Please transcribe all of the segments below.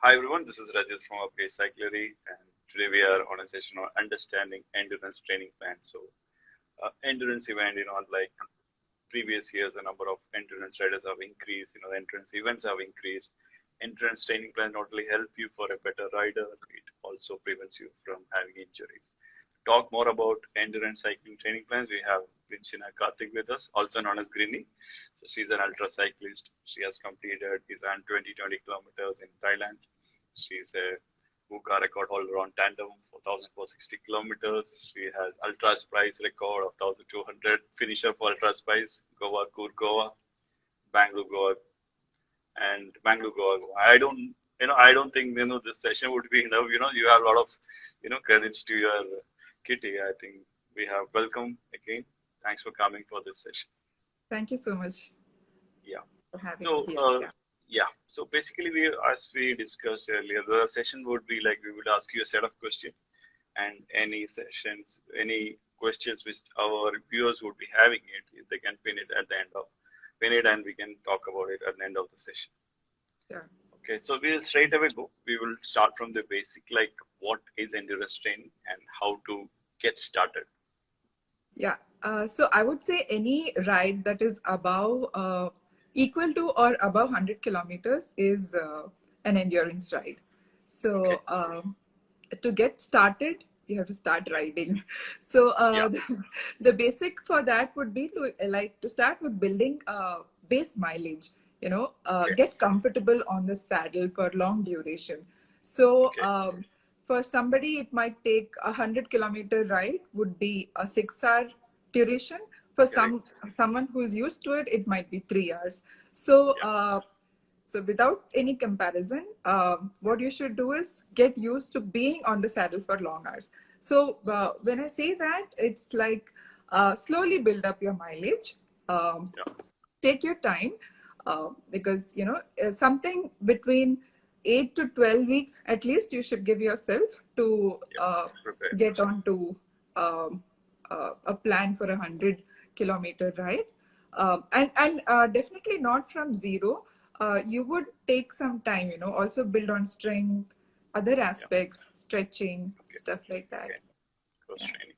Hi everyone, this is Rajith from CYCLERY, and today we are on a session on understanding endurance training plans. So, endurance event, like previous years, the number of endurance riders have increased. The endurance events have increased. Endurance training plan not only help you for a better rider, it also prevents you from having injuries. To talk more about endurance cycling training plans, we have GRINSHINA Kartik with us, also known as Grinny. So she's an ultra cyclist. She has completed ISAN 2020 kilometers in Thailand. She's a WUCA record holder on Tandem for 1,460 kilometers. She has Ultra Spice record of 1,200. Finisher for Ultra Spice, Goa, Coorg, Goa, Bangalore, Goa, and Bangalore, Goa. I don't think this session would be enough. You have a lot of credits to your kitty. I think we have welcome again. Thanks for coming for this session. Thank you so much. Yeah. For having me here. Yeah. So basically, as we discussed earlier, the session would be like we would ask you a set of questions, and any questions which our viewers would be having it, they can pin it and we can talk about it at the end of the session. Sure. Okay, so we'll straight away go. We will start from the basic, like what is endurance training and how to get started. Yeah. So I would say any ride that is above equal to or above 100 kilometers is an endurance ride. So to get started, you have to start riding. So the basic for that would be to start with building base mileage. Get comfortable on the saddle for long duration. So for somebody, it might take 100-kilometer ride would be a 6-hour duration. For someone who's used to it, it might be 3 hours. So so without any comparison, what you should do is get used to being on the saddle for long hours. So when I say that, it's like slowly build up your mileage. Take your time because something between 8 to 12 weeks at least you should give yourself to get on to a plan for 100-kilometer ride, and definitely not from zero. You would take some time, also build on strength, other aspects, stretching, stuff like that. Training.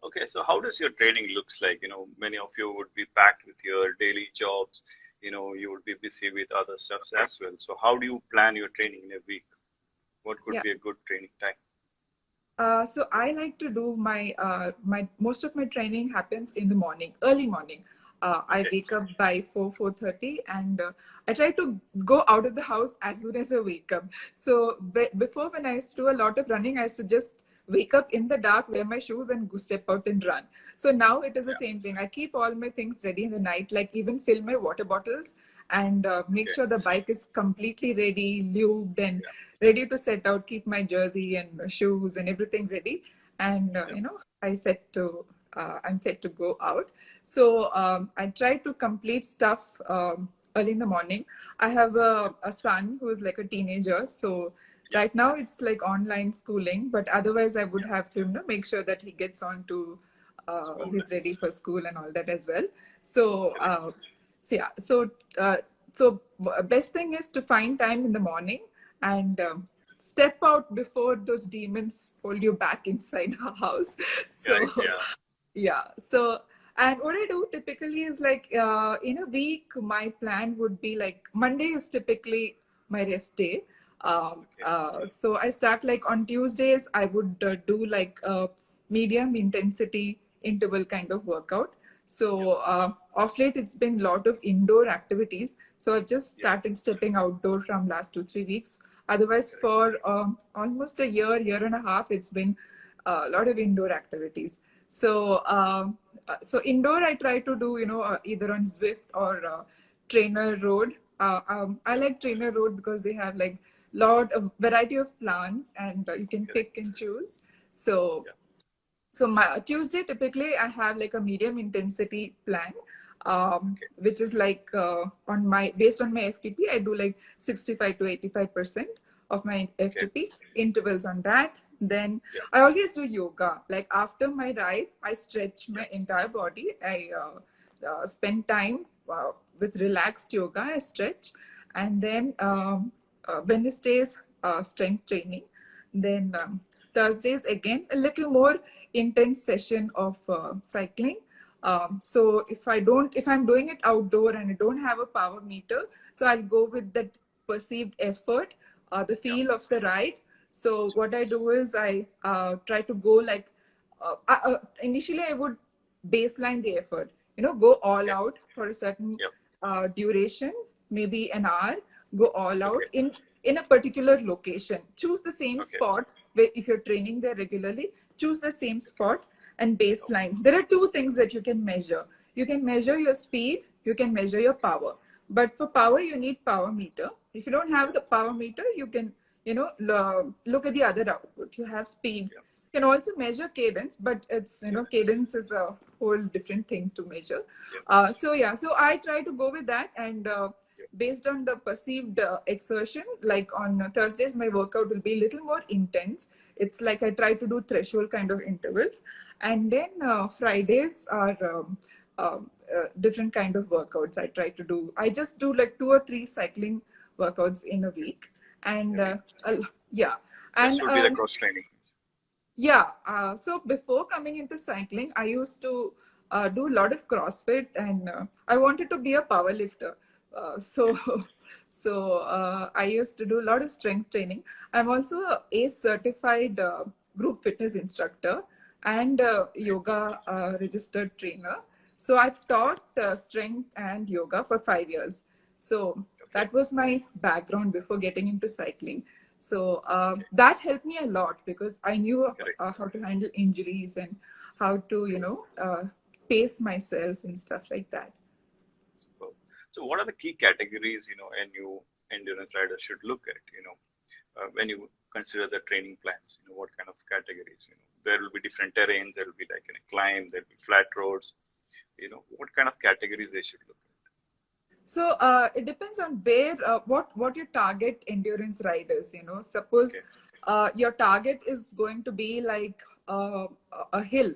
Okay, so how does your training looks like? Many of you would be packed with your daily jobs. You would be busy with other stuff as well. So how do you plan your training in a week? What could be a good training time? So I like to do my most of my training happens in the morning, early morning. I wake up by 4:30, and I try to go out of the house as soon as I wake up. So before, when I used to do a lot of running, I used to just wake up in the dark, wear my shoes, and go step out and run. So now it is the same thing. I keep all my things ready in the night, like even fill my water bottles and make sure the bike is completely ready, lubed, and ready to set out. Keep my jersey and my shoes and everything ready, and I'm set to go out. So I try to complete stuff early in the morning. I have a son who is like a teenager, so right now it's like online schooling, but otherwise I would have to make sure that he gets on to he's ready for school and all that as well. So so best thing is to find time in the morning and step out before those demons hold you back inside the house. So so, and what I do typically is like in a week, my plan would be like Monday is typically my rest day. So I start like on Tuesdays, I would do like a medium intensity interval kind of workout. So off late, it's been a lot of indoor activities. So I've just started stepping outdoor from last 2-3 weeks. Otherwise, for almost a year and a half, it's been a lot of indoor activities. So so indoor, I try to do either on Zwift or Trainer Road. I like Trainer Road because they have like lot of variety of plans and you can pick and choose. So so my Tuesday typically I have like a medium intensity plan, which is like based on my FTP, I do like 65 to 85% of my FTP intervals on that. Then I always do yoga. Like after my ride, I stretch my entire body. I spend time with relaxed yoga. I stretch, and then Wednesdays strength training. Then Thursdays again a little more intense session of cycling. So if I'm doing it outdoor and I don't have a power meter, so I'll go with that perceived effort, the feel of the ride. So what I do is I try to go like initially I would baseline the effort, go all out for a certain duration, maybe an hour, go all out in a particular location. Choose the same spot where, if you're training there regularly, choose the same spot and baseline. There are two things that you can measure. You can measure your speed, you can measure your power. But for power, you need power meter. If you don't have the power meter, you can, look at the other output. You have speed. You can also measure cadence, but it's, cadence is a whole different thing to measure. So I try to go with that, and based on the perceived exertion, like on Thursdays, my workout will be a little more intense. It's like I try to do threshold kind of intervals. And then Fridays are different kind of workouts I try to do. I just do like 2 or 3 cycling workouts in a week. And yeah. And this would be the cross training. Yeah. So before coming into cycling, I used to do a lot of CrossFit, and I wanted to be a power lifter. So I used to do a lot of strength training. I'm also a ACE certified group fitness instructor and yoga registered trainer. So I've taught strength and yoga for 5 years. So that was my background before getting into cycling. So that helped me a lot because I knew how to handle injuries and how to, pace myself and stuff like that. So what are the key categories, a new endurance rider should look at, when you consider the training plans, what kind of categories, there will be different terrains, there will be like a climb, there will be flat roads, what kind of categories they should look at? So it depends on where, what your target endurance riders, suppose your target is going to be like a hill,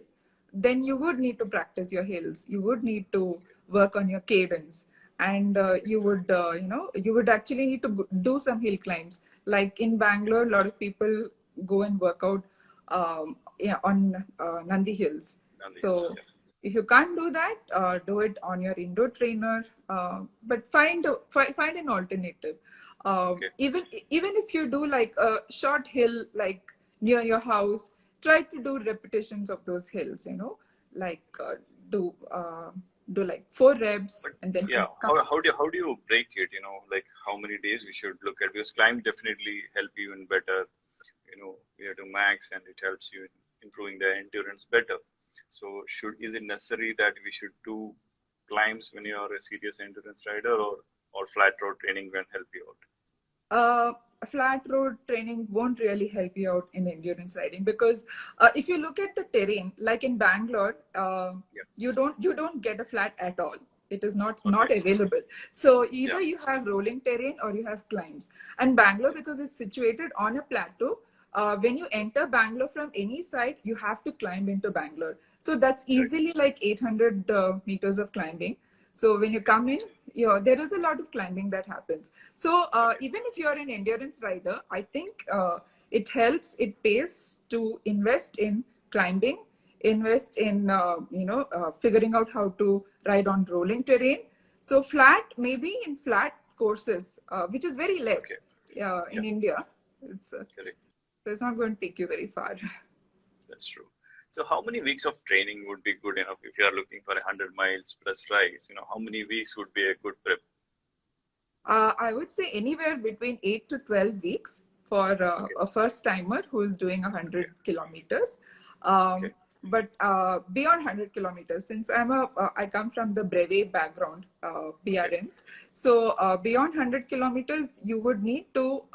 then you would need to practice your hills. You would need to work on your cadence, and you would actually need to do some hill climbs. Like in Bangalore, a lot of people go and work out on Nandi Hills. If you can't do that, do it on your indoor trainer, but find an alternative. Even if you do like a short hill, like near your house, try to do repetitions of those hills, like do like 4 reps, and then how do you break it, like how many days we should look at, because climb definitely help you in better, you have to max, and it helps you in improving the endurance better. So is it necessary that we should do climbs when you are a serious endurance rider, or flat road training can help you out? Flat road training won't really help you out in endurance riding, because if you look at the terrain, like in Bangalore, you don't get a flat at all. It is not available. So either you have rolling terrain or you have climbs. And Bangalore, because it's situated on a plateau, when you enter Bangalore from any side, you have to climb into Bangalore. So that's easily like 800 meters of climbing. So when you come in, there is a lot of climbing that happens. So even if you're an endurance rider, I think it helps, it pays to invest in climbing, invest in, figuring out how to ride on rolling terrain. So maybe in flat courses, which is very less in India. So it's not going to take you very far. That's true. So how many weeks of training would be good enough if you are looking for 100 miles plus rides? How many weeks would be a good prep? I would say anywhere between 8 to 12 weeks for a first timer who is doing 100 kilometers. But beyond 100 kilometers, since I come from the brevet background, BRMs. So beyond 100 kilometers, you would need to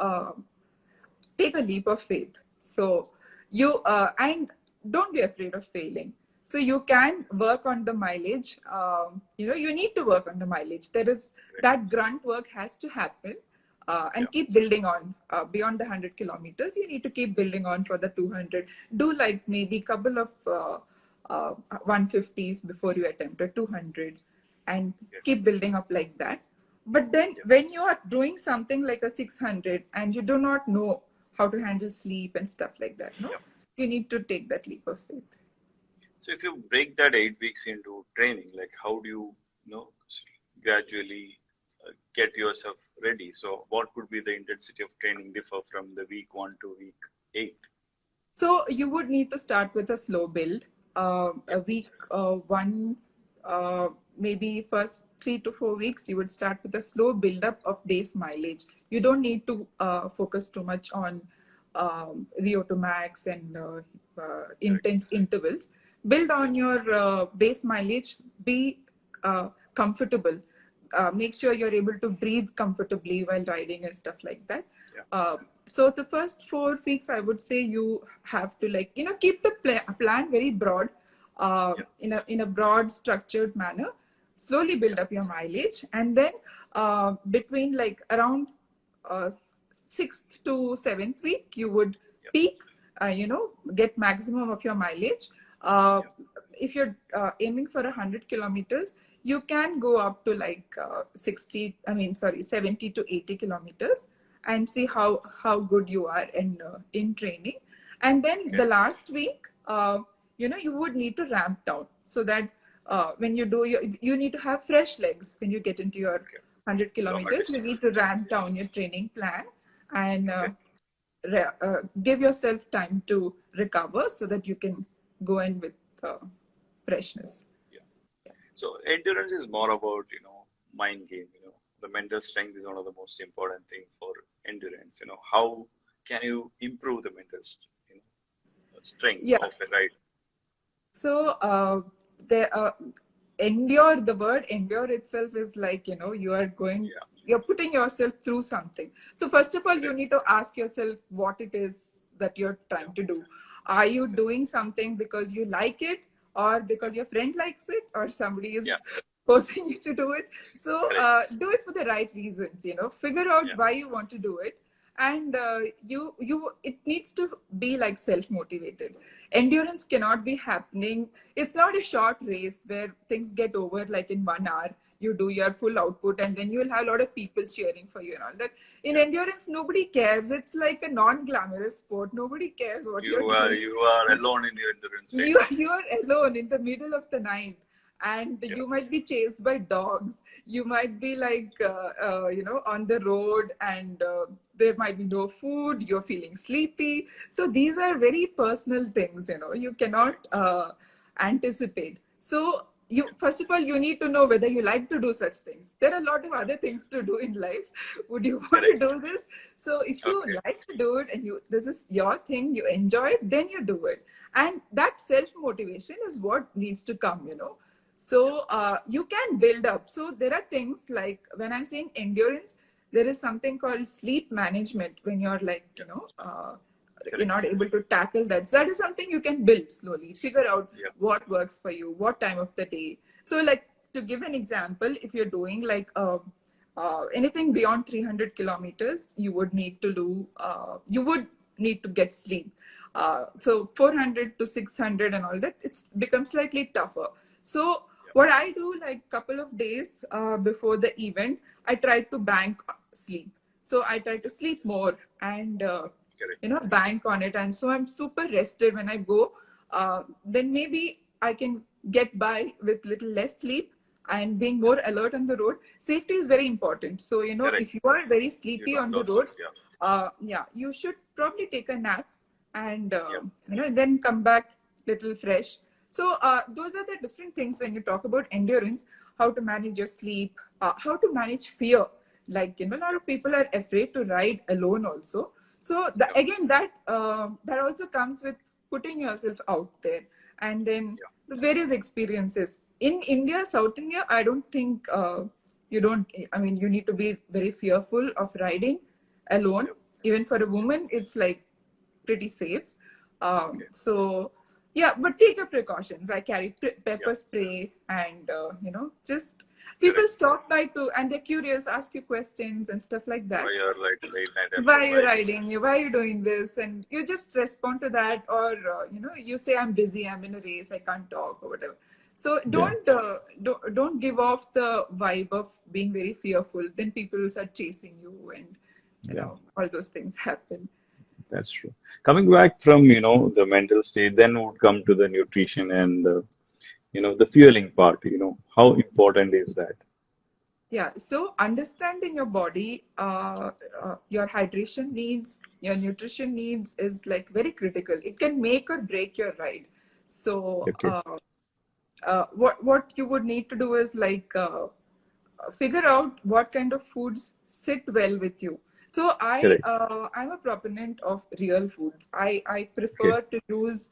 take a leap of faith. So and don't be afraid of failing. So you can work on the mileage. You need to work on the mileage. There is that grunt work has to happen, and keep building on beyond the 100 kilometers. You need to keep building on for the 200. Do like maybe couple of 150s before you attempt a 200, and keep building up like that. But then when you are doing something like a 600 and you do not know how to handle sleep and stuff like that, no, you need to take that leap of faith. So if you break that 8 weeks into training, like how do you, gradually get yourself ready? So what could be the intensity of training differ from the week 1 to week 8? So you would need to start with a slow build. A week 1, maybe first 3 to 4 weeks, you would start with a slow build up of base mileage. You don't need to focus too much on VO2 max and intense intervals. Build on your base mileage. Be comfortable. Make sure you're able to breathe comfortably while riding and stuff like that. So the first 4 weeks, I would say you have to keep the plan very broad, in a broad structured manner. Slowly build up your mileage, and then between around 6th to 7th week, you would peak, get maximum of your mileage. If you're aiming for 100 kilometers, you can go up to 70 to 80 kilometers and see how good you are in training. And then the last week, you would need to ramp down, so that when you do you need to have fresh legs when you get into your 100 kilometers. You need to ramp down your training plan and give yourself time to recover so that you can go in with freshness. So endurance is more about, mind game, the mental strength is one of the most important thing for endurance. How can you improve the mental strength of a ride? So the word endure itself is you're putting yourself through something. So first of all, you need to ask yourself what it is that you're trying to do. Are you doing something because you like it, or because your friend likes it, or somebody is forcing you to do it? So do it for the right reasons. Figure out why you want to do it, and it needs to be self-motivated. Endurance cannot be happening. It's not a short race where things get over in 1 hour. You do your full output, and then you will have a lot of people cheering for you and all that. In endurance, nobody cares. It's like a non-glamorous sport. Nobody cares what you're doing. You are alone in your endurance race. You are alone in the middle of the night, and you might be chased by dogs. You might be on the road, and there might be no food. You're feeling sleepy. So these are very personal things. You cannot anticipate. So first of all, you need to know whether you like to do such things. There are a lot of other things to do in life. Would you want to do this? So if you like to do it, and this is your thing, you enjoy it, then you do it. And that self-motivation is what needs to come, So you can build up. So there are things like, when I'm saying endurance, there is something called sleep management. When you're you're not able to tackle that. So that is something you can build slowly. Figure out what works for you, what time of the day. So to give an example, if you're doing anything beyond 300 kilometers, you would need to get sleep. So 400 to 600 and all that, it's become slightly tougher. So what I do, couple of days before the event, I try to bank sleep. So I try to sleep more and bank on it. And so I'm super rested when I go. Then maybe I can get by with little less sleep and being more alert on the road. Safety is very important. So, if you are very sleepy on the road, you should probably take a nap and, then come back little fresh. So those are the different things when you talk about endurance, how to manage your sleep, how to manage fear. A lot of people are afraid to ride alone also. So again, that also comes with putting yourself out there, and then the various experiences. In India, South India, I don't think you need to be very fearful of riding alone. Even for a woman, it's pretty safe. So but take your precautions. I carry pepper spray, and just people stop by and they're curious, ask you questions and stuff like that. Why are you riding? Why are you doing this? And you just respond to that, or you say, I'm busy, I'm in a race, I can't talk, or whatever. So don't give off the vibe of being very fearful. Then people will start chasing you, and all those things happen. That's true. Coming back from the mental state, then would come to the nutrition and the fueling part. How important is that? Yeah, so understanding your body, your hydration needs, your nutrition needs is like very critical. It can make or break your ride. So what you would need to do is like figure out what kind of foods sit well with you. So I'm a proponent of real foods. I prefer to use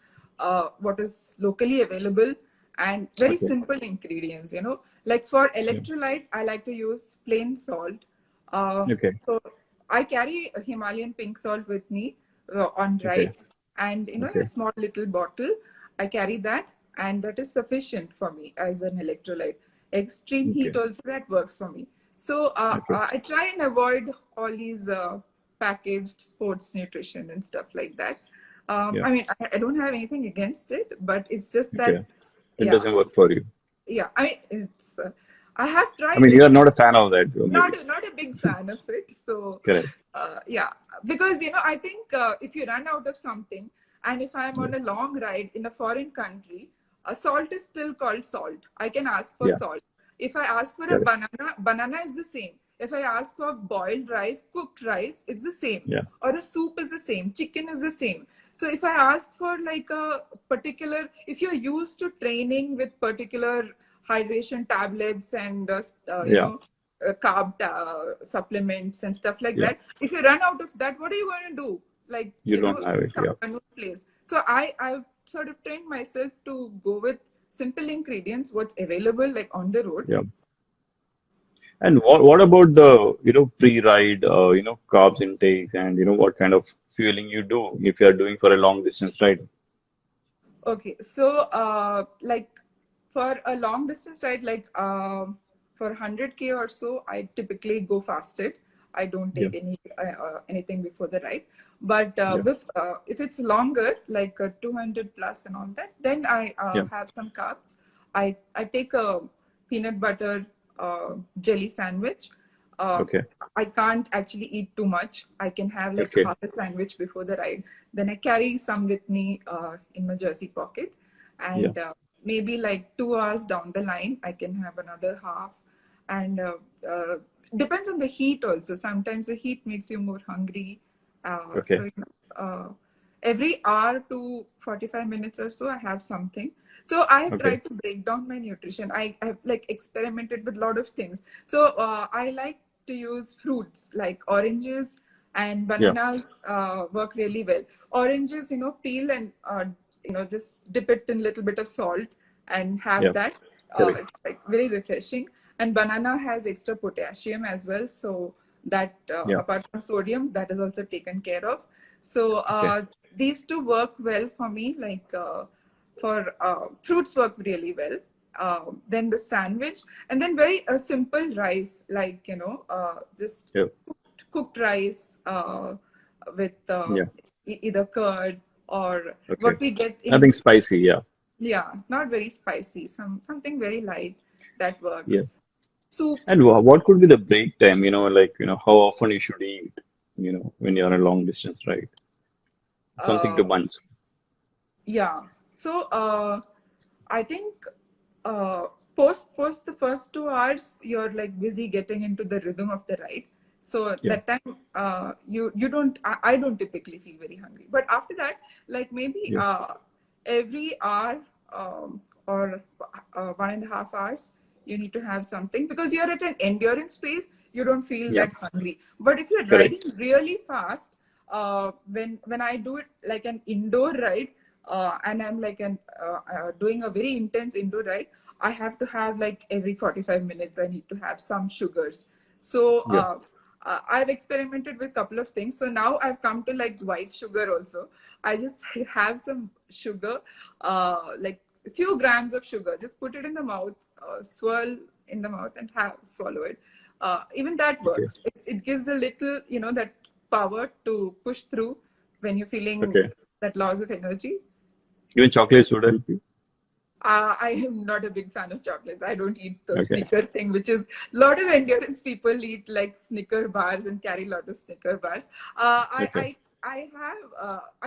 what is locally available and very simple ingredients. Like for electrolyte, I like to use plain salt. So I carry a Himalayan pink salt with me on rides, and in a small little bottle, I carry that, and that is sufficient for me as an electrolyte. Extreme heat also, that works for me. So I try and avoid all these packaged sports nutrition and stuff like that. I mean, I don't have anything against it, but it's just that it doesn't work for you. Yeah, I mean, it's I have tried. I mean, you are not a fan of that. Not a big fan of it. So yeah, because I think if you run out of something, and if I'm on a long ride in a foreign country, salt is still called salt. I can ask for salt. If I ask for a banana is the same. If I ask for boiled rice, cooked rice, it's the same. Or a soup is the same. Chicken is the same. So if I ask for like a particular, if you're used to training with particular hydration tablets and carb supplements and stuff like that, if you run out of that, what are you going to do? Like you don't have it. Place. So I've sort of trained myself to go with simple ingredients, what's available like on the road. And what about the pre-ride carbs intakes and what kind of fueling you do if you are doing for a long distance ride? Okay, so like for a long distance ride, like for 100K or so, I typically go fasted. I don't take anything before the ride. But if it's longer, like 200 plus and all that, then I have some carbs. I take a peanut butter jelly sandwich. I can't actually eat too much. I can have like half a sandwich before the ride. Then I carry some with me in my jersey pocket. And maybe like 2 hours down the line, I can have another half. And depends on the heat also. Sometimes the heat makes you more hungry. So every hour to 45 minutes or so, I have something. So I have tried to break down my nutrition. I have like experimented with a lot of things. So I like to use fruits like oranges and bananas work really well. Oranges, peel and just dip it in a little bit of salt and have that. It's like very refreshing. And banana has extra potassium as well. So that apart from sodium, that is also taken care of. So these two work well for me. Like for fruits work really well. Then the sandwich, and then very simple rice, like just cooked rice with either curd or what we get. Nothing spicy, not very spicy. Something very light that works. Soups. And what could be the break time? How often you should eat? When you're on a long distance ride, something to munch. So I think post the first 2 hours, you're like busy getting into the rhythm of the ride. So that time you don't. I don't typically feel very hungry. But after that, like maybe every hour or 1.5 hours, you need to have something, because you're at an endurance phase. You don't feel that hungry. But if you're riding really fast, when I do it like an indoor ride, and I'm like doing a very intense indoor ride, I have to have like every 45 minutes, I need to have some sugars. So I've experimented with a couple of things. So now I've come to like white sugar also. I just have some sugar, like a few grams of sugar, just put it in the mouth, swirl in the mouth and swallow it. Even that works. It gives a little, that power to push through when you're feeling that loss of energy. Even chocolates would help you? I am not a big fan of chocolates. I don't eat the Snicker thing, which is a lot of endurance people eat like Snicker bars and carry a lot of Snicker bars. I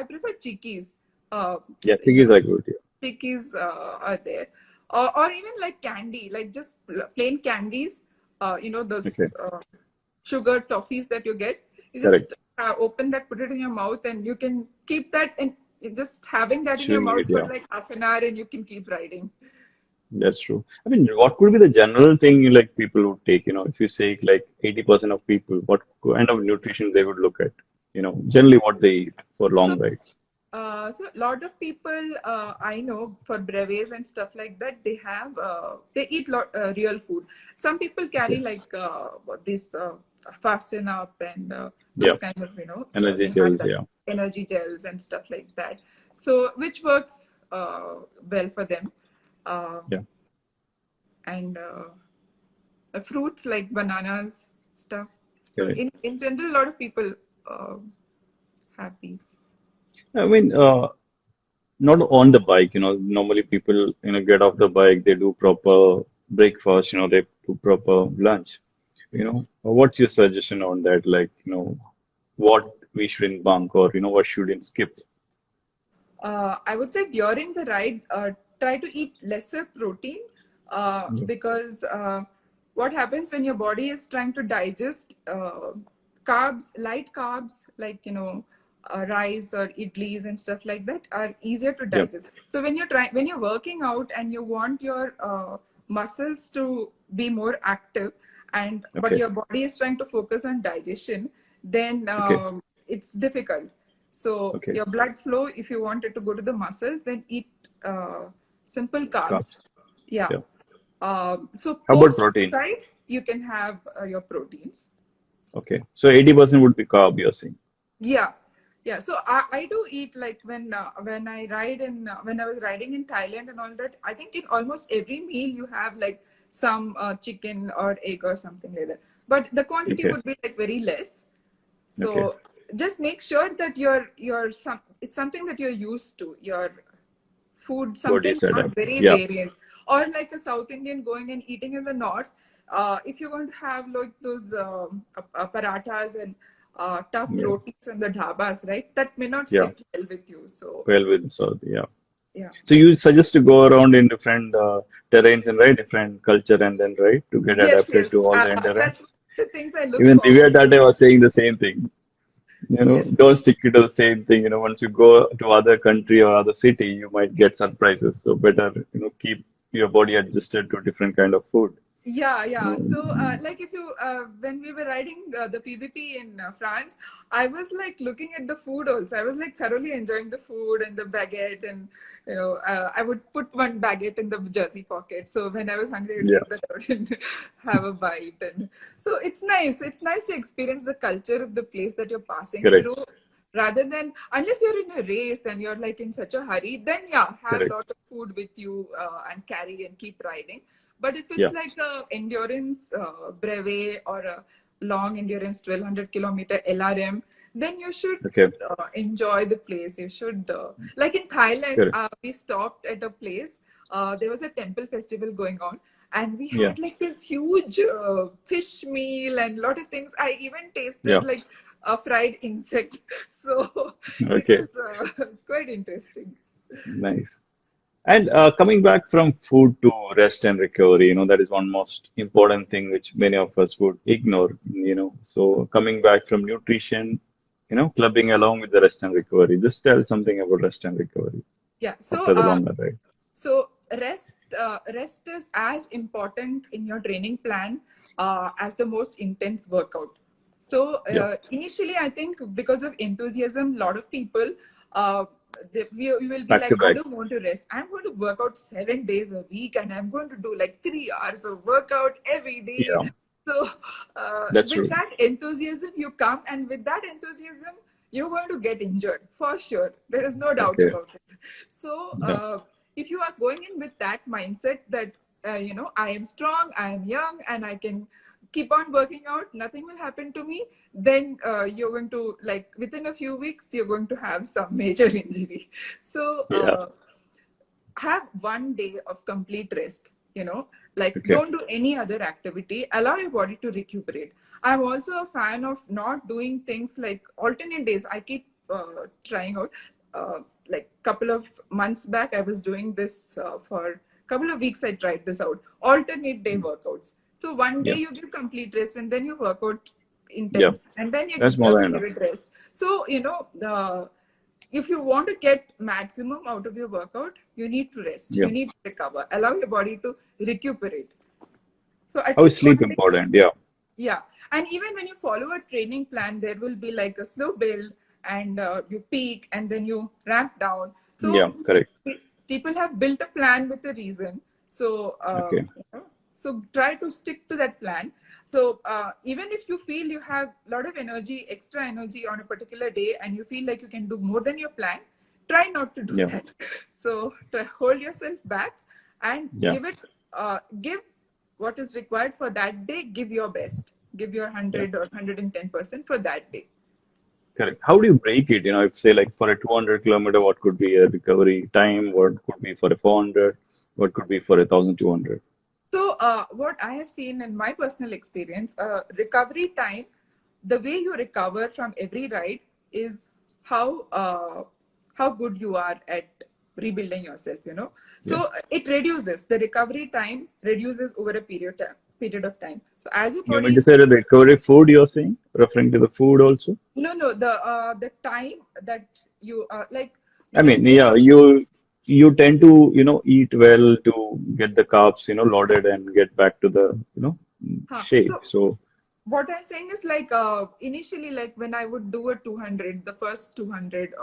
prefer Chickies. Yeah, Chickies are good. Yeah. Chickies are there, or even like candy, like just plain candies. Those sugar toffees that you get. You just open that, put it in your mouth, and you can keep that and just having that in your mouth for like half an hour, and you can keep riding. That's true. I mean, what could be the general thing like people would take? If you say like 80% of people, what kind of nutrition they would look at? Generally what they eat for long rides. So a lot of people I know for brevets and stuff like that, they eat real food. Some people carry like this fasten up and those kind of energy gels, energy gels and stuff like that. So which works well for them. And fruits like bananas stuff. So in general, a lot of people have these. I mean, not on the bike, normally people, get off the bike, they do proper breakfast, they do proper lunch. What's your suggestion on that? Like, what we shouldn't bunk or, what shouldn't skip? I would say during the ride, try to eat lesser protein because what happens when your body is trying to digest carbs, light carbs, like, rice or idlis and stuff like that are easier to digest. So when you're working out and you want your muscles to be more active but your body is trying to focus on digestion, then it's difficult. So your blood flow, if you want it to go to the muscle, then eat simple carbs. So how about protein? You can have your proteins. Okay, so 80% would be carb, you're saying? Yeah, so I do eat like when I ride when I was riding in Thailand and all that, I think in almost every meal you have like some chicken or egg or something like that. But the quantity would be like very less. So just make sure that it's something that you're used to. Your food, something not very variant. Or like a South Indian going and eating in the north. If you're going to have like those parathas and tough rotis on the dhabas, right? That may not sit well with you. So with South, So you suggest to go around in different terrains and different culture and then to get adapted to all the endurance. That's the things I look Even for. Divya Tate was saying the same thing. Don't stick to the same thing. Once you go to other country or other city, you might get surprises. So better, keep your body adjusted to different kind of food. So like if you when we were riding the PVP in France, I was like looking at the food also. I was like thoroughly enjoying the food and the baguette, and I would put one baguette in the jersey pocket. So when I was hungry, I'd take that out and have a bite. And so it's nice. It's nice to experience the culture of the place that you're passing through. Rather than, unless you're in a race and you're like in such a hurry, then have a lot of food with you and carry and keep riding. But if it's like a endurance brevet or a long endurance 1200-kilometer LRM, then you should enjoy the place. You should, like in Thailand, we stopped at a place. There was a temple festival going on, and we had like this huge fish meal and a lot of things. I even tasted like a fried insect. So it was quite interesting. Nice. And coming back from food to rest and recovery, that is one most important thing which many of us would ignore, So coming back from nutrition, clubbing along with the rest and recovery. Just tell something about rest and recovery. So after the longer rides. So rest is as important in your training plan as the most intense workout. So initially, I think because of enthusiasm, a lot of people you will be like, I don't want to rest. I'm going to work out 7 days a week, and I'm going to do like 3 hours of workout every day. So with that enthusiasm, you come, and with that enthusiasm, you're going to get injured for sure. There is no doubt about it. So if you are going in with that mindset that, I am strong, I am young, and I can keep on working out, nothing will happen to me, then you're going to, like, within a few weeks, you're going to have some major injury. So have 1 day of complete rest, like Okay. don't do any other activity, allow your body to recuperate. I'm also a fan of not doing things like alternate days. I keep trying out, like couple of months back I was doing this for a couple of weeks. I tried this out, alternate day workouts. So one day you give complete rest and then you work out intense, and then you That's more than give it rest. So if you want to get maximum out of your workout, you need to rest. You need to recover. Allow your body to recuperate. So at how is least sleep important? Yeah. And even when you follow a training plan, there will be like a slow build, and you peak and then you ramp down. So correct. People have built a plan with a reason. So so try to stick to that plan. So even if you feel you have a lot of energy, extra energy on a particular day, and you feel like you can do more than your plan, try not to do that. So hold yourself back and give what is required for that day. Give your best. Give your 100 or 110% for that day. Correct. How do you break it? If say like for a 200-kilometer, what could be a recovery time? What could be for a 400? What could be for 1,200? So what I have seen in my personal experience, recovery time, the way you recover from every ride is how good you are at rebuilding yourself, So it reduces, the recovery time reduces over a period of time. So as your You body mean to is... say that the recovery food you're saying, referring to the food also? No, the time that you like. I mean, you tend to, eat well to get the carbs, loaded and get back to the, shape. So what I'm saying is like initially, like when I would do a 200, the first 200,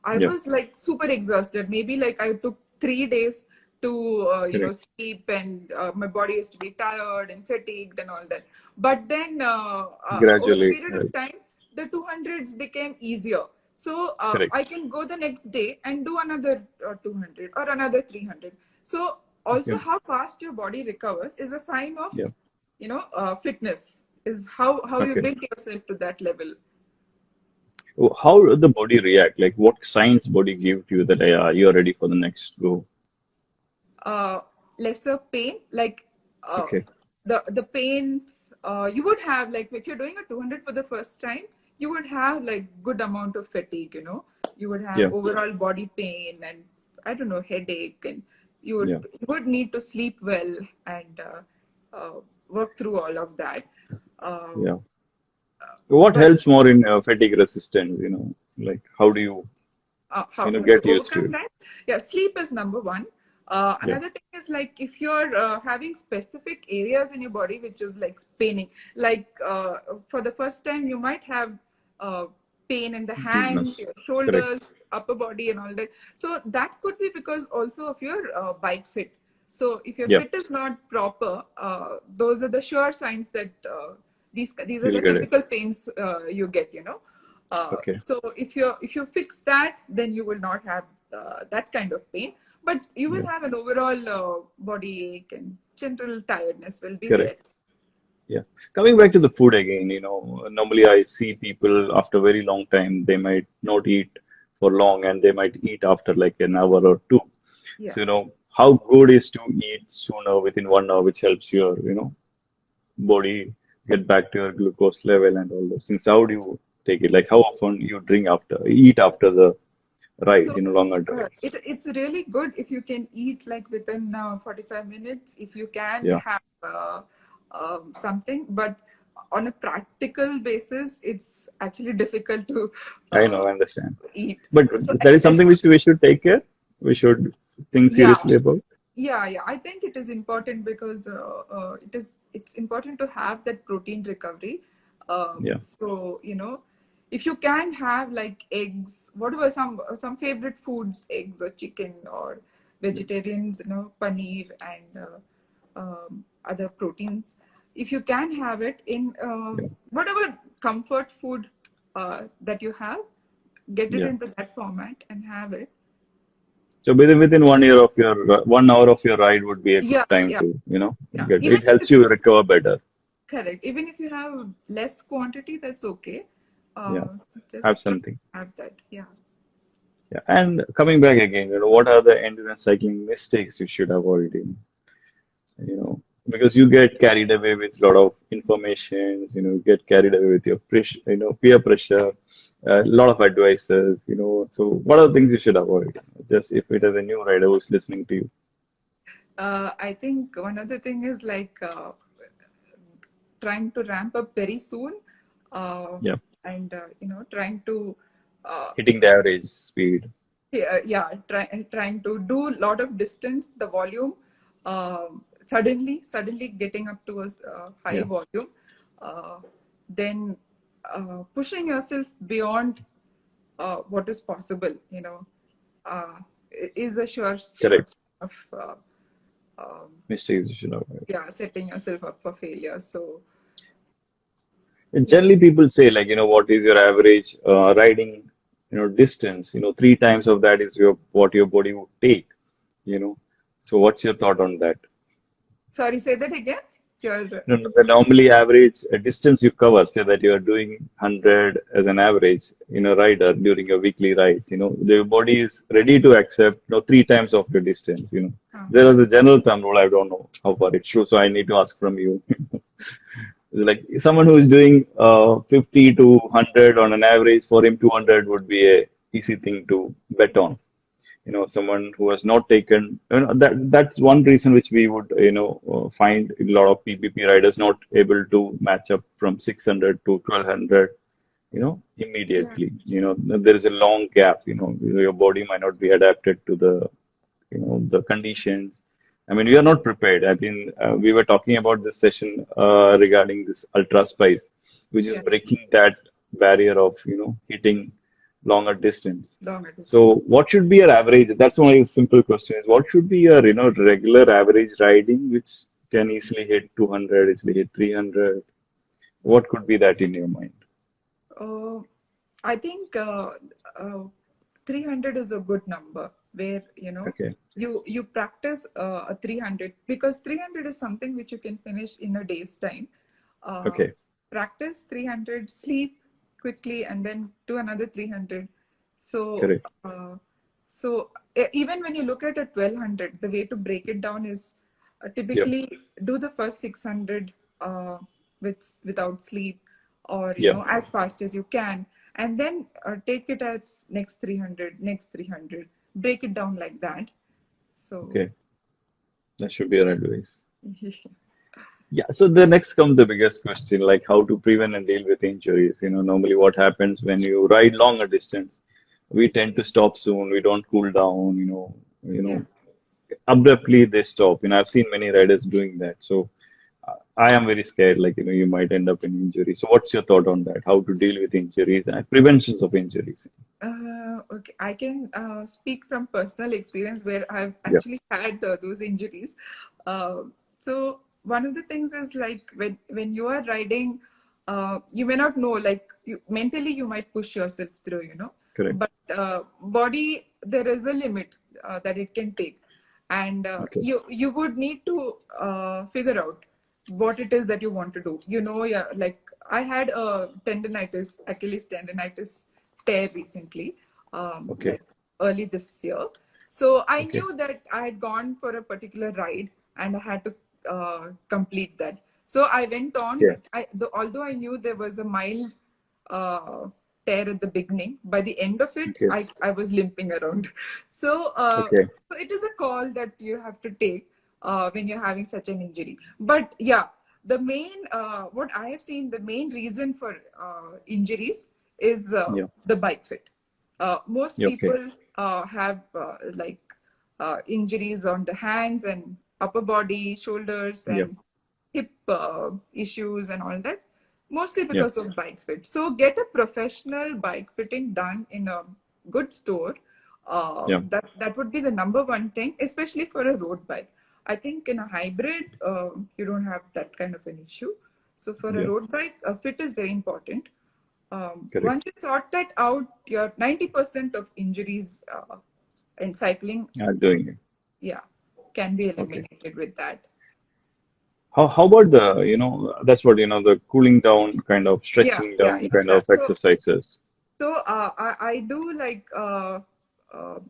I was like super exhausted. Maybe like I took 3 days to sleep, and my body used to be tired and fatigued and all that. But then over a gradually, period of time, the 200s became easier. So correct. I can go the next day and do another 200 or another 300. So also how fast your body recovers is a sign of fitness, is how you build yourself to that level. How the body react? Like what signs body give to you that you're ready for the next go? Lesser pain, like the pains you would have, like if you're doing a 200 for the first time, you would have like good amount of fatigue, you would have overall body pain and I don't know, headache, and you would need to sleep well and work through all of that. What helps more in fatigue resistance? Like how do you get used to it? That? Sleep is number one. Another thing is like if you're having specific areas in your body which is like paining, like for the first time you might have pain in the hands, your shoulders, upper body and all that. So that could be because also of your bike fit. So if your fit is not proper, those are the sure signs that these are the typical pains you get, So if you fix that, then you will not have that kind of pain, but you will have an overall body ache and general tiredness will be there. Yeah. Coming back to the food again, normally I see people after a very long time, they might not eat for long and they might eat after like an hour or two. So, how good is to eat sooner within 1 hour, which helps your, body get back to your glucose level and all those things. How do you take it? Like how often you eat after the ride, longer drive? It's really good if you can eat like within 45 minutes, if you can have something, but on a practical basis, it's actually difficult to I understand. eat. But So that is something which we should take care. We should think seriously about. Yeah. I think it is important because it's important to have that protein recovery. So if you can have like eggs, whatever some favorite foods, eggs or chicken, or vegetarians, paneer and other proteins. If you can have it in whatever comfort food that you have, get it into that format and have it. So within 1 year of your 1 hour of your ride would be a good time to get it. Helps you recover better. Correct. Even if you have less quantity, that's okay. Have Just something. have that. Yeah. Yeah. And coming back again, what are the endurance cycling mistakes you should avoid? Because you get carried away with a lot of information, get carried away with your pressure, peer pressure, a lot of advices, so what are the things you should avoid? Just if it is a new rider who's listening to you. I think one other thing is like trying to ramp up very soon, Yeah. and trying to Hitting the average speed. trying to do a lot of distance, the volume, suddenly getting up to a high Yeah. volume, then pushing yourself beyond what is possible, uh, is a sure Correct. of Mistakes you should avoid. setting yourself up for failure. So And yeah. generally people say like, what is your average riding, distance, 3 times of that is what your body would take, you know. So what's your thought on that? Sorry, say that again. Your The normally average distance you cover, say that you are doing 100 as an average, rider during your weekly rides, the body is ready to accept, 3 times of your distance, There is a general thumb rule, I don't know how far it's true, so I need to ask from you. Like someone who is doing 50 to 100 on an average, for him 200 would be a easy thing to bet on. Someone who has not taken, that's one reason which we would, find a lot of PPP riders not able to match up from 600 to 1200, yeah. immediately. There is a long gap, your body might not be adapted to the conditions. I mean, we are not prepared. I mean, we were talking about this session regarding this ultra spice, which is Yeah. breaking that barrier of, hitting longer distance. Longer distance. So what should be your average? That's my simple question is what should be your, regular average riding, which can easily hit 200, easily hit 300? What could be that in your mind? Uh, I think 300 is a good number where Okay. you practice a 300, because 300 is something which you can finish in a day's time. Okay. Practice 300, sleep quickly, and then do another 300. So Correct. even when you look at a 1200, the way to break it down is Yep. typically do the first 600 without sleep, or Yep. as fast as you can, and then take it as next 300, break it down like that. So Okay. That should be your advice. Yeah, so the next comes the biggest question, like how to prevent and deal with injuries. Normally what happens when you ride longer distance, we tend to stop soon, we don't cool down, yeah. abruptly they stop. I've seen many riders doing that. So I am very scared, like, you might end up in injury. So what's your thought on that? How to deal with injuries and preventions of injuries? Okay, I can speak from personal experience where I've Yeah, actually had those injuries. So one of the things is like when you are riding, you may not know, like mentally you might push yourself through, correct. but body, there is a limit that it can take, and Okay. you would need to figure out what it is that you want to do. Yeah, like I had a tendonitis, Achilles tendonitis tear recently, Okay. like early this year. So I Okay. knew that I had gone for a particular ride and I had to complete that. So I went on. Yeah. Although I knew there was a mild uh, tear at the beginning, by the end of it, Okay. I was limping around. So, Okay. so it is a call that you have to take when you're having such an injury. But yeah, the main, what I have seen, the main reason for injuries is Yeah. the bike fit. Most Yeah. Okay. people have injuries on the hands and upper body, shoulders, Yeah. and hip issues and all that, mostly Yeah. because of bike fit. So get a professional bike fitting done in a good store. Yeah. That would be the number one thing, especially for a road bike. I think in a hybrid, you don't have that kind of an issue. So for a Yeah. road bike, a fit is very important. Correct. Once you sort that out, your 90% of injuries in cycling, Doing it. yeah, can be Okay. eliminated with that. How about the, that's what, the cooling down kind of Yeah, stretching yeah, down yeah, kind yeah. of exercises? So I do like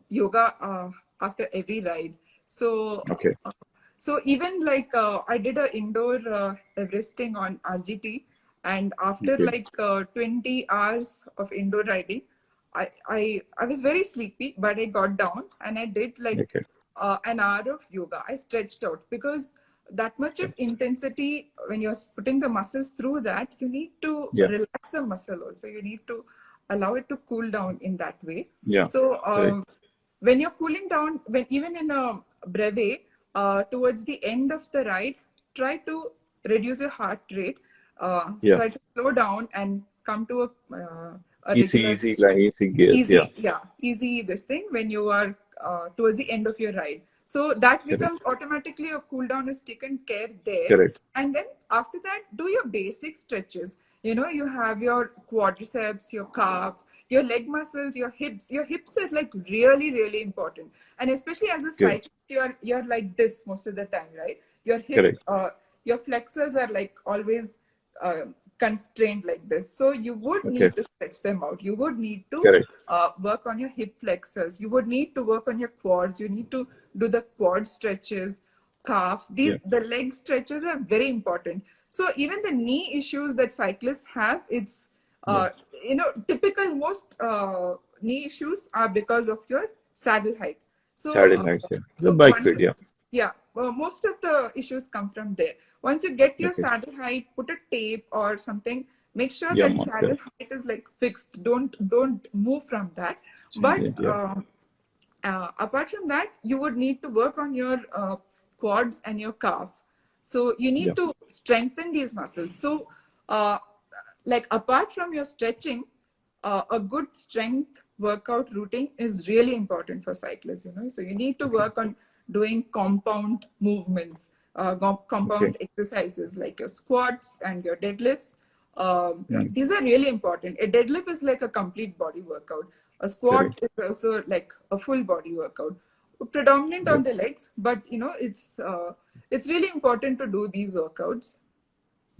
yoga after every ride. So Okay. So even like I did a indoor Everesting on RGT, and after Okay. like 20 hours of indoor riding, I was very sleepy, but I got down and I did like Okay. an hour of yoga. I stretched out because that much of Okay. intensity, when you're putting the muscles through that, you need to Yeah. relax the muscle also. You need to allow it to cool down in that way. Yeah. So Right. when you're cooling down, when even in a breve, towards the end of the ride, try to reduce your heart rate. Yeah. Try to slow down and come to a Easy, regular, easy, like easy gears. Yeah. easy this thing when you are towards the end of your ride. So that Correct. becomes automatically a cool down is taken care there. Correct. And then after that, do your basic stretches. You know, you have your quadriceps, your calves, your leg muscles, your hips. Your hips are like really, really important. And especially as a Good. cyclist, you're like this most of the time, right? Your hip, Correct. your flexors are like always constrained like this. So you would Okay. need to stretch them out. You would need to Correct. work on your hip flexors. You would need to work on your quads. You need to do the quad stretches, calf. Yeah. The leg stretches are very important. So even the knee issues that cyclists have, it's Yeah. typical. Most knee issues are because of your saddle height. So Saddle heights. Yeah. The so bike once fit. Yeah. yeah, most of the issues come from there. Once you get your Okay. saddle height, put a tape or something. Make sure Yeah, that marker. saddle height is like fixed. Don't move from that. Change But it. Yeah. apart from that, you would need to work on your quads and your calf. So you Yeah. need to strengthen these muscles. So like apart from your stretching, a good strength workout routine is really important for cyclists. So you need to Okay. work on doing compound movements, compound Okay. exercises like your squats and your deadlifts. Mm. These are really important. A deadlift is like a complete body workout. A squat Correct. is also like a full body workout, predominant Yeah. on the legs, but it's really important to do these workouts.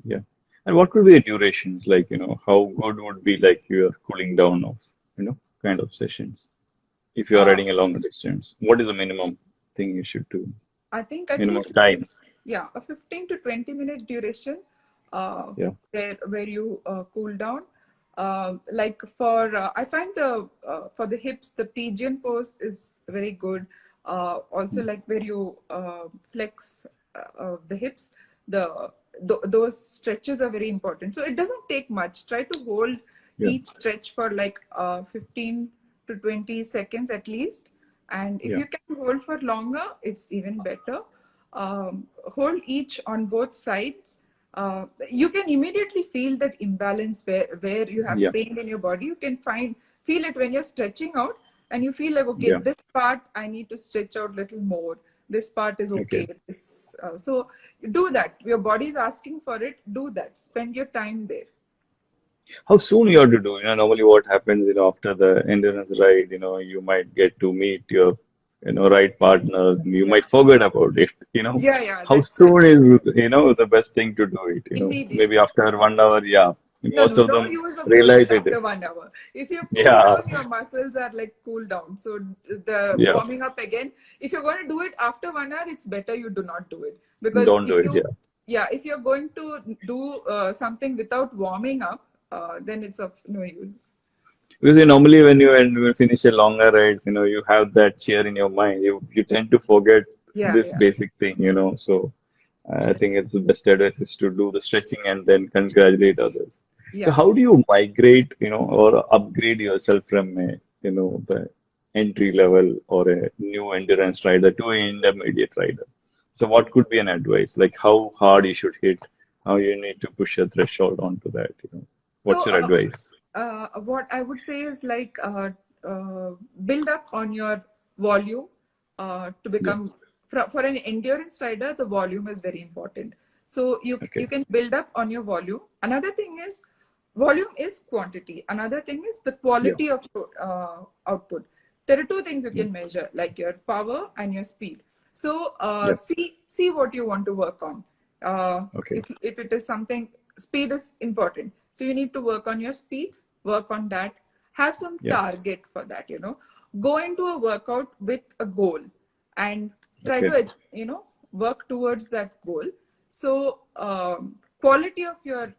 Yeah. And what could be the durations? Like, how good would be like your cooling down of, kind of sessions? If you are Uh, riding a longer distance, what is the minimum thing you should do? I think at Minimum least time. a 15 to 20-minute duration Yeah. where you cool down. Like for I find the for the hips, the pigeon pose is very good. Also, Mm. like where you flex the hips, those stretches are very important. So it doesn't take much. Try to hold Yeah. each stretch for like 15 to 20 seconds at least. And if Yeah. you can hold for longer, it's even better. Hold each on both sides. You can immediately feel that imbalance where you have Yeah. pain in your body. You can feel it when you're stretching out, and you feel like, okay, Yeah. this part I need to stretch out a little more. This part is Okay. okay. So do that. Your body is asking for it. Do that. Spend your time there. How soon you have to do? Normally what happens, after the endurance ride, you might get to meet your, ride partner. You Yeah. might forget about it. Yeah. How That's soon is, the best thing to do it? Maybe immediately. after 1 hour, yeah. Most of No them use of doing realize it it. after 1 hour. If you cool Yeah. down, your muscles are like cool down. So the Yeah. warming up again. If you're going to do it after 1 hour, it's better you do not do it, because Don't do it. Yeah. if you're going to do something without warming up, then it's of no use. Because normally when you finish a longer rides, you have that cheer in your mind. You tend to forget Yeah, this basic thing. So I think it's the best advice is to do the stretching and then congratulate others. So yeah. how do you migrate, or upgrade yourself from the entry level or a new endurance rider to an intermediate rider? So what could be an advice? Like how hard you should hit, how you need to push a threshold onto that? What's So your advice? what I would say is like build up on your volume to Yeah. become for an endurance rider. The volume is very important. So you Okay. can build up on your volume. Another thing is volume is quantity. Another thing is the Yeah. quality of output. There are two things you Yeah. can measure, like your power and your speed. So Yeah. see what you want to work on. Okay. If it is something, speed is important. So you need to work on your speed, work on that, have some Yeah. target for that. go into a workout with a goal and try to, work towards that goal. So quality of your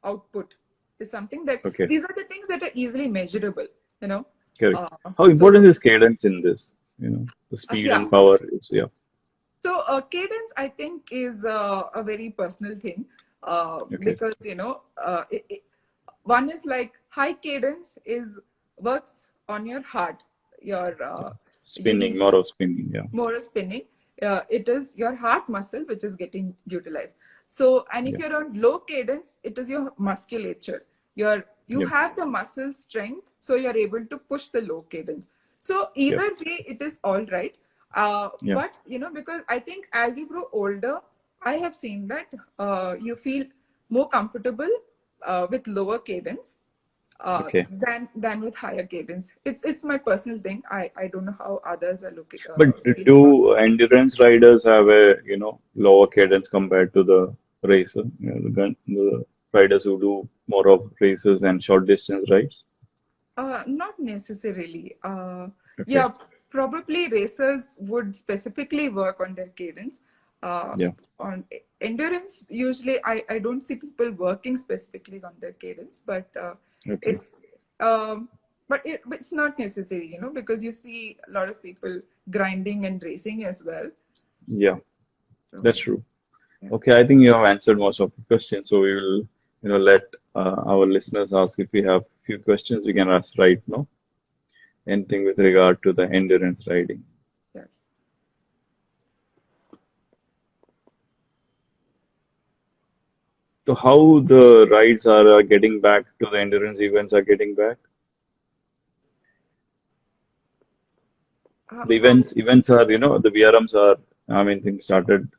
output is something that these are the things that are easily measurable, Correct. How important is cadence in this? The speed and power is, So cadence, I think, is a very personal thing because, one is like high cadence works on your heart, your spinning, more of spinning, more of spinning. It is your heart muscle which is getting utilized. So, and if you're on low cadence, it is your musculature. You have the muscle strength, so you're able to push the low cadence. So either way, it is all right. But because I think as you grow older, I have seen that you feel more comfortable with lower cadence than with higher cadence. It's my personal thing. I don't know how others are looking. But do endurance riders have a lower cadence compared to the racer? The riders who do more of races and short distance rides? Not necessarily. Yeah, probably racers would specifically work on their cadence. On endurance, usually I don't see people working specifically on their cadence, but it's but it's not necessary, because you see a lot of people grinding and racing as well. Yeah, that's true. Okay, I think you have answered most of the questions, so we will let our listeners ask. If we have few questions, we can ask right now. Anything with regard to the endurance riding. So how the rides are getting back to the endurance events are getting back? The events are, the VRMs are, things started,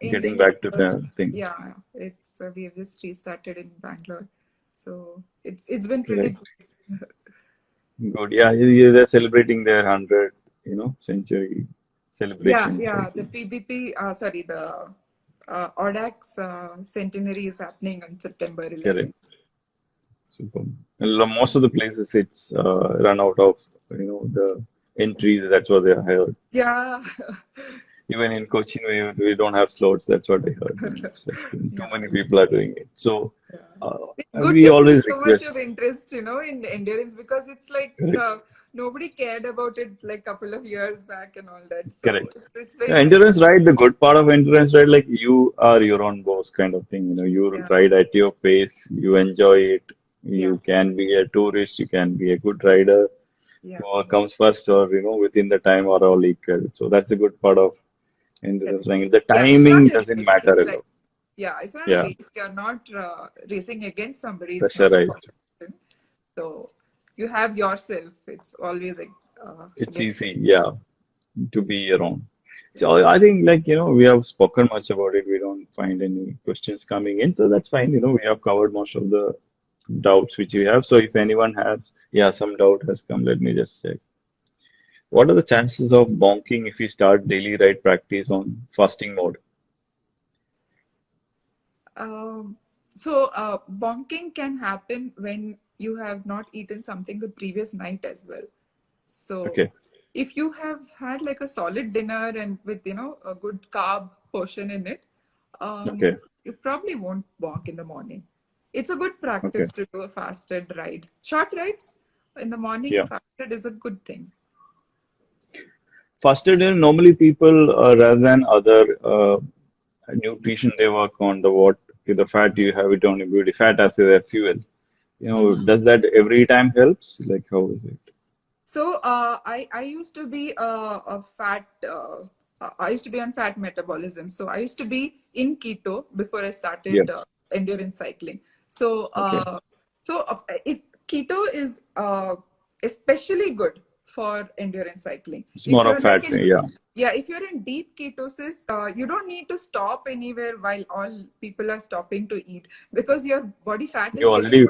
getting back to the thing. Yeah, we have just restarted in Bangalore. So it's been pretty good. Good. Yeah, they're celebrating their 100th, century celebration. Yeah. The PBP, the ODAX centenary is happening on September 11th. Correct. Super. Most of the places it's run out of, the entries. That's what they heard. Yeah. Even in Cochin, we don't have slots. That's what I heard. Too many people are doing it. So it's good we to always see so much of interest, in endurance, because it's like nobody cared about it like a couple of years back and all that. So correct. It's very endurance ride. The good part of endurance ride, like you are your own boss kind of thing. You ride at your pace. You enjoy it. You can be a tourist. You can be a good rider. Who comes first, or within the time, are all equal. So that's a good part of endurance riding. The timing doesn't matter a lot. It's not a race. You're not racing against somebody. Pressurized. So you have yourself. It's always like it's easy, to be around. So I think, we have spoken much about it. We don't find any questions coming in, so that's fine. We have covered most of the doubts which we have. So if anyone has, some doubt has come, let me just check. What are the chances of bonking if we start daily ride practice on fasting mode? Bonking can happen when you have not eaten something the previous night as well. So if you have had like a solid dinner and with, a good carb portion in it, you probably won't bonk in the morning. It's a good practice to do a fasted ride. Short rides in the morning, fasted is a good thing. Fasted, normally people, rather than other nutrition, they work on the fat you have it on your body, fat as a fuel. Does that every time helps? Like, how is it? So I used to be a fat. I used to be on fat metabolism. So I used to be in keto before I started endurance cycling. So if keto is especially good for endurance cycling. It's more of fat, if you're in deep ketosis, you don't need to stop anywhere while all people are stopping to eat, because your body fat is already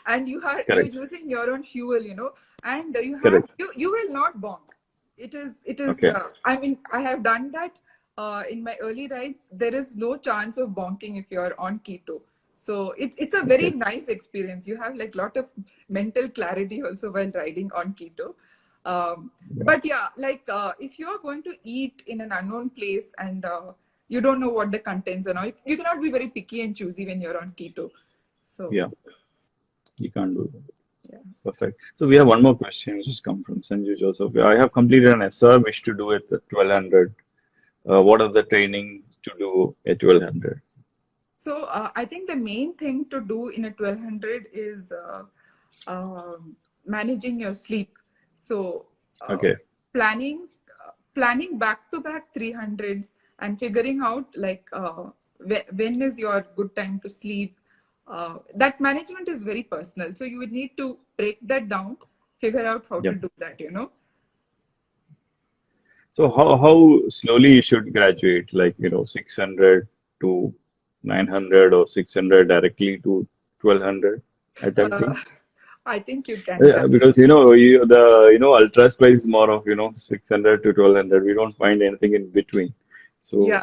and you're using your own fuel, and you will not bonk. It is I have done that in my early rides. There is no chance of bonking if you're on keto. So it's a very nice experience. You have like lot of mental clarity also while riding on keto. But yeah, like if you are going to eat in an unknown place and you don't know what the contents are, you cannot be very picky and choosy when you're on keto. So Yeah, you can't do that. yeah. Perfect. So we have one more question which has come from Sanju Joseph. I have completed an SR, wish to do it at 1200. What are the training to do at 1200? So I think the main thing to do in a 1200 is managing your sleep. So Okay. planning back to back 300s and figuring out like when is your good time to sleep. That management is very personal. So you would need to break that down, figure out how to Yep. do that, So how slowly you should graduate, like 600 to 900 or 600 directly to 1200 attempting? I think you can Yeah, graduate. because ultra spice is more of 600 to 1200. We don't find anything in between, so Yeah.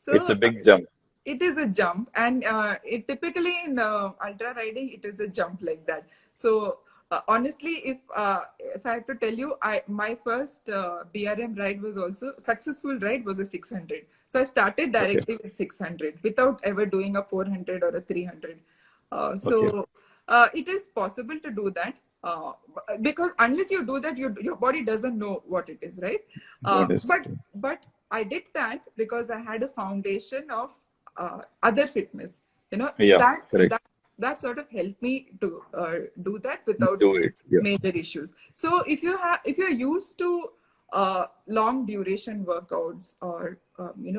it's So a big jump. it is a jump, and it typically in ultra riding it is a jump like that. So honestly, if I have to tell you, my first BRM ride was also successful ride was a 600. So I started Okay, directly with 600 without ever doing a 400 or a 300. okay, It is possible to do that. Because unless you do that, your body doesn't know what it is, right? got it. But I did that because I had a foundation of other fitness. Yeah, That correct. that sort of helped me to do that without Do it. Yeah, major issues. So if you're used to long duration workouts or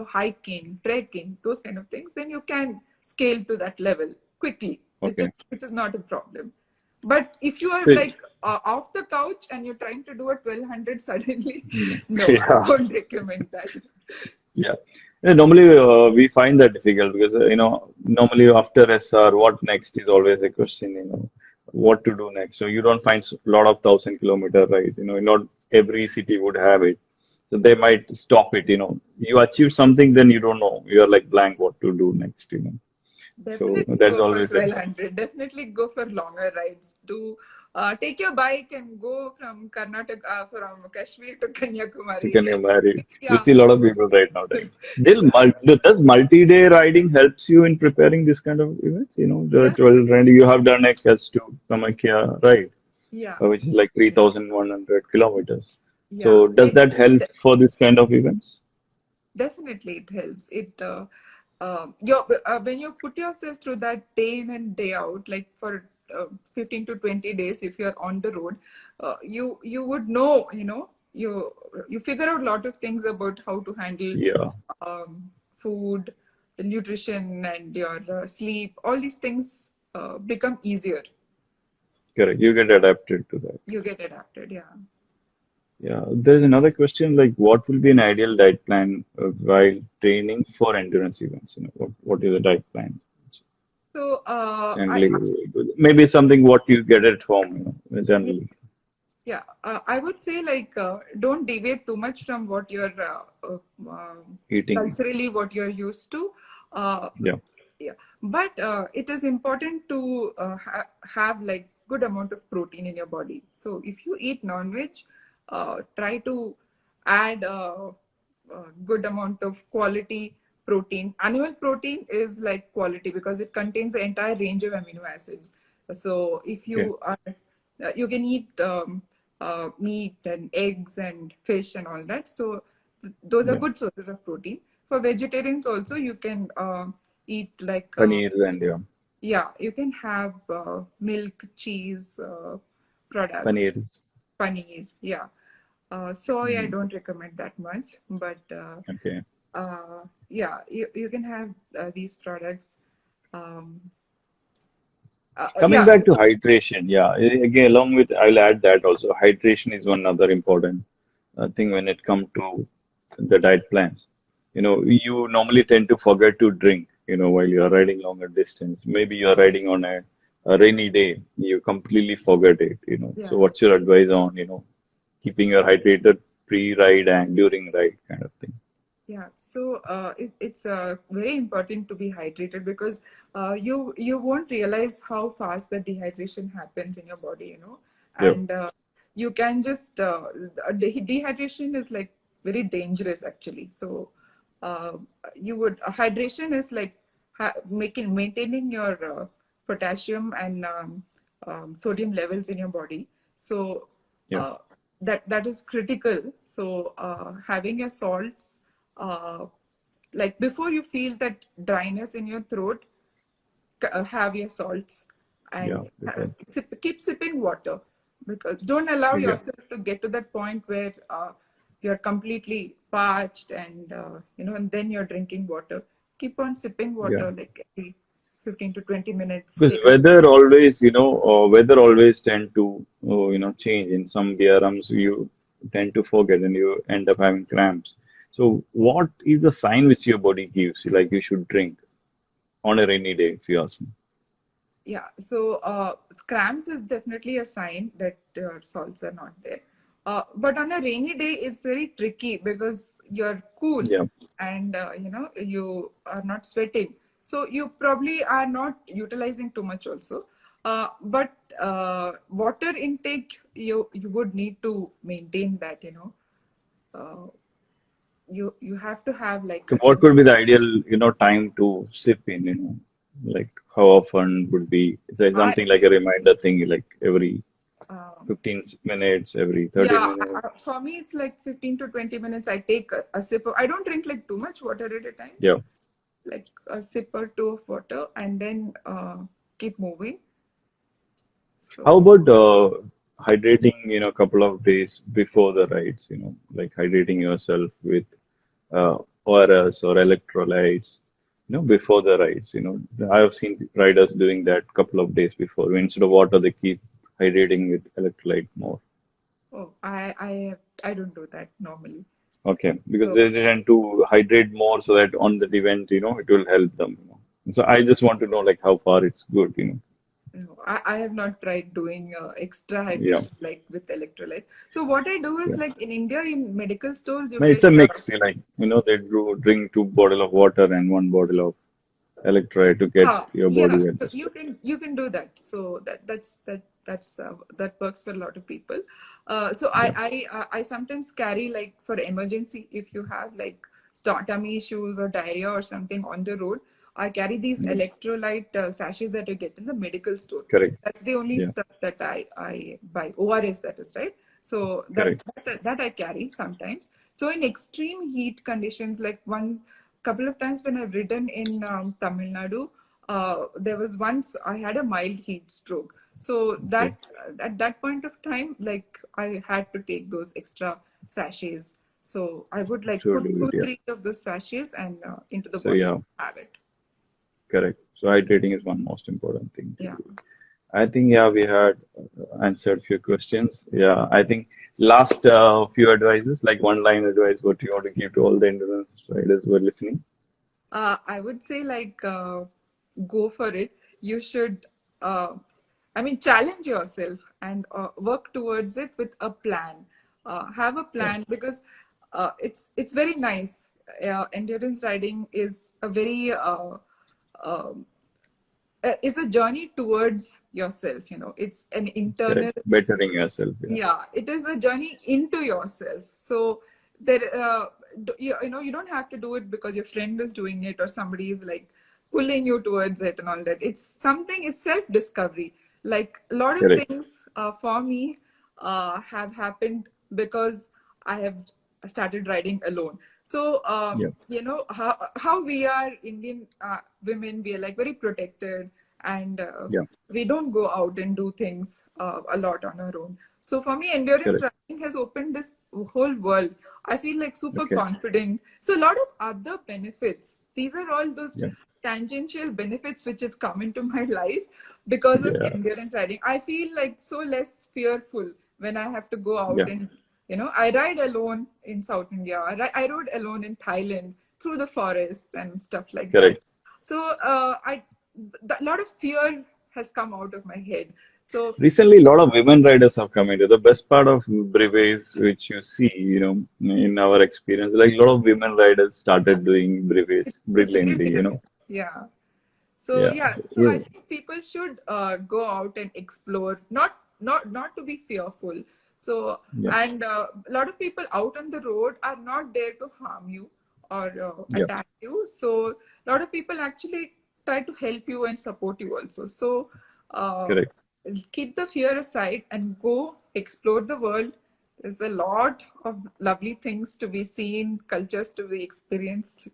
hiking, trekking, those kind of things, then you can scale to that level quickly, okay. which is not a problem. But if you are So, like off the couch and you're trying to do a 1200 suddenly, no, I yeah, won't recommend that. yeah. Normally, we find that difficult because normally after SR, what next is always a question. What to do next. So you don't find a lot of 1,000 kilometer rides. Not every city would have it. So they might stop it. You achieve something, then you don't know. You are like blank what to do next. So Definitely that's go for always a 1200. Definitely go for longer rides. Do take your bike and go from Karnataka, from Kashmir to Kanyakumari. chicken you married. We Yeah. see a lot of people right now. Does multi-day riding helps you in preparing this kind of events? The Yeah. 12 riding you have done a Kutch to Kamakhya ride, Yeah. which is like 3,100 kilometers. Yeah. So does that help for this kind of events? Definitely it helps. When you put yourself through that day in and day out, like for 15 to 20 days, if you're on the road, you would know, you figure out a lot of things about how to handle Yeah, food, nutrition, and your sleep. All these things become easier. correct. You get adapted to that. You get adapted, yeah. Yeah, there's another question like what will be an ideal diet plan while training for endurance events? What is a diet plan? So Generally, maybe something what you get at home, generally yeah, I would say like don't deviate too much from what you're eating. culturally what you're used to. Uh, Yeah, yeah, but it is important to have like good amount of protein in your body. So if you eat non-veg, try to add a good amount of quality protein. Animal protein is like quality because it contains the entire range of amino acids. So if okay, you are you can eat meat and eggs and fish and all that. So those are yeah. good sources of protein. For vegetarians also, you can eat like Paneer and yeah, yeah, you can have milk, cheese products, paneers. paneer. Yeah, soy I Mm, don't recommend that much, but okay. yeah, you can have these products. Um, Coming yeah, back to hydration, yeah. Again, along with, I'll add that also. Hydration is one other important thing when it comes to the diet plans. You normally tend to forget to drink, while you're riding longer distance. Maybe you're riding on a rainy day, you completely forget it. So yeah. what's your advice on, keeping your hydrated pre-ride and during ride kind of thing? Yeah, so it's very important to be hydrated because you won't realize how fast the dehydration happens in your body, Yeah, and you can just dehydration is like very dangerous actually. So hydration is like maintaining your potassium and sodium levels in your body. So that is critical. So having your salts, like before you feel that dryness in your throat, have your salts and keep sipping water, because don't allow yourself to get to that point where you're completely parched and and then you're drinking water. Keep on sipping water like every 15 to 20 minutes. Because weather always tend to change. In some DRMs you tend to forget and you end up having cramps. So what is the sign which your body gives like you should drink on a rainy day, if you ask me? Yeah, so cramps is definitely a sign that your salts are not there. But on a rainy day, it's very tricky because you're cool and you are not sweating. So you probably are not utilizing too much also. But water intake, you would need to maintain that, you have to have like. So what could be the ideal time to sip in? Like how often would be? Is there something like a reminder thing, like every 15 minutes, every 30 minutes? For me, it's like 15 to 20 minutes. I take a sip. I don't drink like too much water at a time. Yeah. Like a sip or two of water and then keep moving. So, how about hydrating, a couple of days before the rides, like hydrating yourself with ORS or electrolytes, before the rides, I have seen riders doing that couple of days before. Instead of water, they keep hydrating with electrolyte more. Oh, I don't do that normally. Okay, because they tend to hydrate more so that on the event, it will help them. So I just want to know like how far it's good, No, I have not tried doing extra hydration like with electrolyte. So what I do is like in India, in medical stores, you get it's a mix. Like they drink 2 bottles of water and 1 bottle of electrolyte to get your body adjusted. You can do that. So that works for a lot of people. So I sometimes carry like for emergency, if you have like tummy issues or diarrhea or something on the road, I carry these electrolyte sachets that you get in the medical store. Correct. That's the only stuff that I buy. ORS, that is, right? So that I carry sometimes. So in extreme heat conditions, like couple of times when I've ridden in Tamil Nadu, there was once I had a mild heat stroke. So that at that point of time, like I had to take those extra sachets. So I would like put 2-3 of those sachets and into the bottle and have it. Correct. So hydrating is one most important thing. Yeah. I think we had answered few questions. Yeah, I think last few advices, like one line advice, what you want to give to all the endurance riders who are listening? I would say like go for it. You should, challenge yourself and work towards it with a plan. Have a plan because it's very nice. Endurance riding is a very is a journey towards yourself. It's an internal bettering yourself. It is a journey into yourself. So there you don't have to do it because your friend is doing it or somebody is like pulling you towards it and all that. It's self-discovery. Like a lot of things for me have happened because I have started riding alone. So how we are Indian women, we are like very protected and we don't go out and do things a lot on our own. So for me, endurance riding has opened this whole world. I feel like super confident. So a lot of other benefits. These are all those tangential benefits which have come into my life because of endurance riding. I feel like so less fearful when I have to go out and I ride alone in South India. I rode alone in Thailand through the forests and stuff like that. So a lot of fear has come out of my head. So recently, a lot of women riders have come into the best part of brevets, which you see, in our experience, like a lot of women riders started doing brevets brilliantly, So so I think people should go out and explore, not to be fearful, So, Yeah. and a lot of people out on the road are not there to harm you or attack you. So, a lot of people actually try to help you and support you also. So, Correct. keep the fear aside and go explore the world. There's a lot of lovely things to be seen, cultures to be experienced.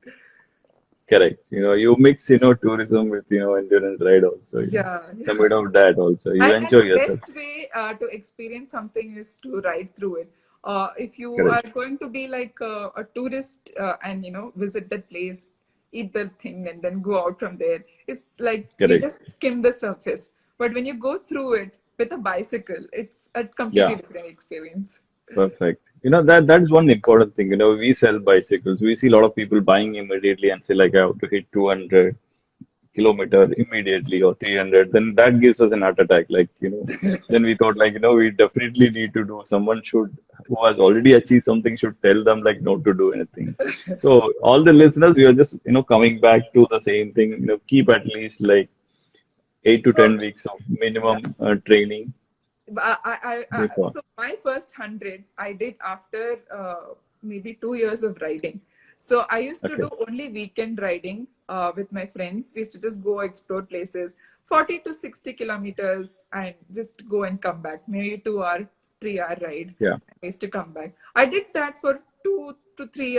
Correct. You mix, tourism with, endurance ride also, Yeah, some yeah. bit of that also. You And enjoy the yourself. best way to experience something is to ride through it. If you are Correct. going to be like a tourist and visit that place, eat the thing, and then go out from there, it's like you Correct. just skim the surface. But when you go through it with a bicycle, it's a completely Yeah. different experience. Perfect. That's one important thing. We sell bicycles. We see a lot of people buying immediately and say like I have to hit 200 kilometer immediately or 300. Then that gives us an heart attack. Like, then we thought like, we definitely need to do. Someone should who has already achieved something should tell them like not to do anything. So all the listeners, we are just coming back to the same thing. Keep at least like 8 to 10 weeks of Yeah. minimum training before. So my first 100 I did after maybe 2 years of riding. So I used to Okay. do only weekend riding with my friends. We used to just go explore places, 40 to 60 kilometers, and just go and come back. Maybe 2 hour, 3 hour ride. Yeah. I used to come back. I did that for 2 to 3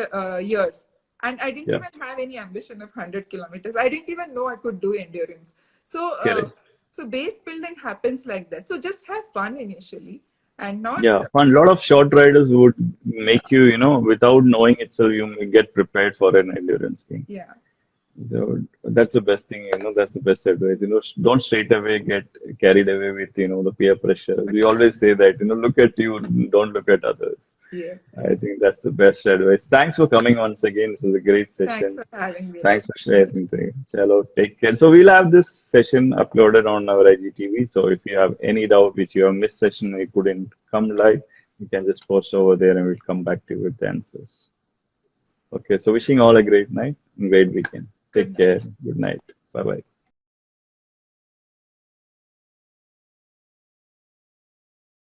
years. And I didn't Yeah. even have any ambition of 100 kilometers. I didn't even know I could do endurance. So Correct. so base building happens like that. So just have fun initially and not, Yeah, fun. A lot of short riders would yeah, make you, without knowing itself, you may get prepared for an endurance thing. yeah. So that's the best thing, that's the best advice. Don't straight away get carried away with, the peer pressure. We always say that, look at you, don't look at others. Yes, I yes. think that's the best advice. Thanks for coming once again. This was a great Thanks session. for having me, Thanks Raj. for sharing. Chalo, take care. So we'll have this session uploaded on our IGTV. So if you have any doubt which you have missed session, you couldn't come live, you can just post over there and we'll come back to you with the answers. Okay, so wishing all a great night and great weekend. Good Take night. care. Good night. Bye bye.